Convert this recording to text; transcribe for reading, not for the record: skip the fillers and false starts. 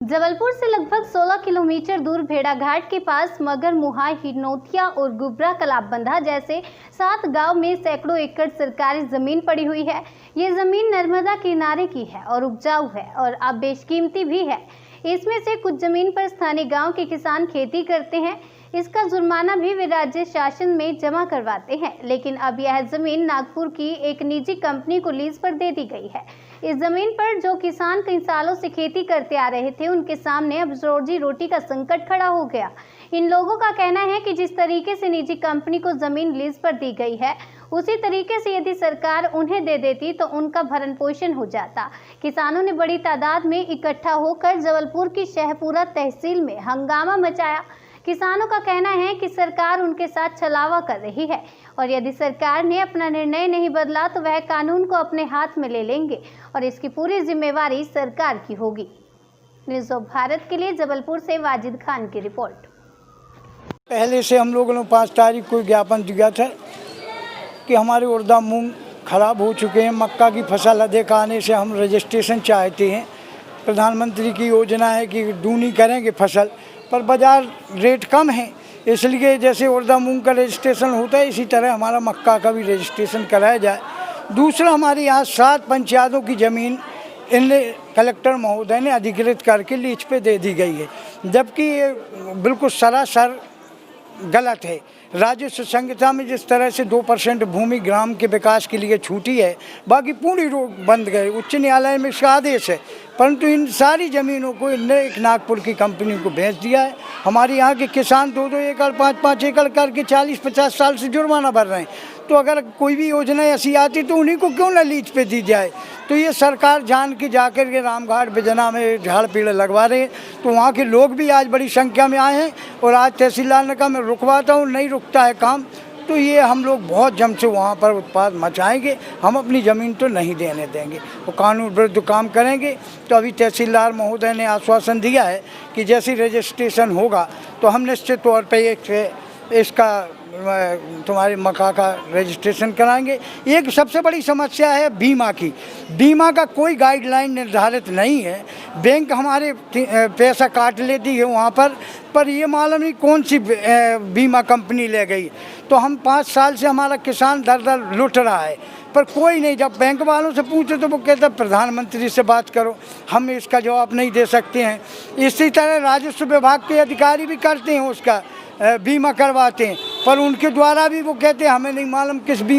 जबलपुर से लगभग 16 किलोमीटर दूर भेड़ाघाट के पास मगर मुहाय, हिरनोतिया और गुबरा कलाबंधा जैसे 7 गांव में सैकड़ों एकड़ सरकारी जमीन पड़ी हुई है। ये जमीन नर्मदा किनारे की है और उपजाऊ है और अब बेशकीमती भी है। इसमें से कुछ जमीन पर स्थानीय गांव के किसान खेती करते हैं। इसका जुर्माना भी वे राज्य शासन में जमा करवाते हैं, लेकिन अब यह जमीन नागपुर की एक निजी कंपनी को लीज पर दे दी गई है। इस जमीन पर जो किसान कई सालों से खेती करते आ रहे थे, उनके सामने अब रोजी रोटी का संकट खड़ा हो गया। इन लोगों का कहना है कि जिस तरीके से निजी कंपनी को जमीन लीज पर दी गई है, उसी तरीके से यदि सरकार उन्हें दे देती तो उनका भरण पोषण हो जाता। किसानों ने बड़ी तादाद में इकट्ठा होकर जबलपुर की शहपुरा तहसील में हंगामा मचाया। किसानों का कहना है कि सरकार उनके साथ छलावा कर रही है और यदि सरकार ने अपना निर्णय नहीं बदला तो वह कानून को अपने हाथ में ले लेंगे और इसकी पूरी जिम्मेवारी सरकार की होगी। न्यूज़ ऑफ भारत के लिए जबलपुर से वाजिद खान की रिपोर्ट। पहले से हम लोगों ने 5 तारीख को ज्ञापन दिया था कि हमारे उड़दा मूंग खराब हो चुके हैं। मक्का की फसल अधिक आने से हम रजिस्ट्रेशन चाहते हैं। प्रधानमंत्री की योजना है कि दूनी करेंगे फसल, पर बाज़ार रेट कम है, इसलिए जैसे उड़दा मूंग का रजिस्ट्रेशन होता है इसी तरह हमारा मक्का का भी रजिस्ट्रेशन कराया जाए। दूसरा, हमारे यहाँ 7 पंचायतों की ज़मीन इनने कलेक्टर महोदय ने अधिकृत करके लीज पे दे दी गई है, जबकि ये बिल्कुल सरासर गलत है। राजस्व संहिता में जिस तरह से 2% भूमि ग्राम के विकास के लिए छूटी है, बाकी पूरी रोक बंद गए। उच्च न्यायालय में इसका आदेश है, परंतु इन सारी ज़मीनों को इनने एक नागपुर की कंपनी को बेच दिया है। हमारे यहाँ के किसान 2-2 एकड़ 5-5 एकड़ करके 40-50 साल से जुर्माना भर रहे हैं। तो अगर कोई भी योजना ऐसी आती तो उन्हीं को क्यों ना लीज पे दी जाए। तो ये सरकार जान के जाकर के रामघाट बिजना में झाड़ पेड़ लगवा रहे हैं। तो वहाँ के लोग भी आज बड़ी संख्या में आए हैं और आज तहसीलदार ने कहा मैं रुकवाता हूँ, नहीं रुकता है काम, तो ये हम लोग बहुत जम से वहाँ पर उत्पाद मचाएंगे। हम अपनी ज़मीन तो नहीं देने देंगे, वो कानून विरुद्ध काम करेंगे। तो अभी तहसीलदार महोदय ने आश्वासन दिया है कि जैसे रजिस्ट्रेशन होगा तो हम निश्चित तौर पर इसका तुम्हारे मक्का का रजिस्ट्रेशन कराएंगे। एक सबसे बड़ी समस्या है बीमा की। बीमा का कोई गाइडलाइन निर्धारित नहीं है। बैंक हमारे पैसा काट लेती है वहाँ पर ये मालूम नहीं कौन सी बीमा कंपनी ले गई। तो हम 5 साल से हमारा किसान दर लुट रहा है, पर कोई नहीं। जब बैंक वालों से पूछे तो वो कहते प्रधानमंत्री से बात करो, हम इसका जवाब नहीं दे सकते हैं। इसी तरह राजस्व विभाग के अधिकारी भी करते हैं, उसका बीमा करवाते हैं, पर उनके द्वारा भी वो कहते हैं हमें नहीं मालूम किस बीमा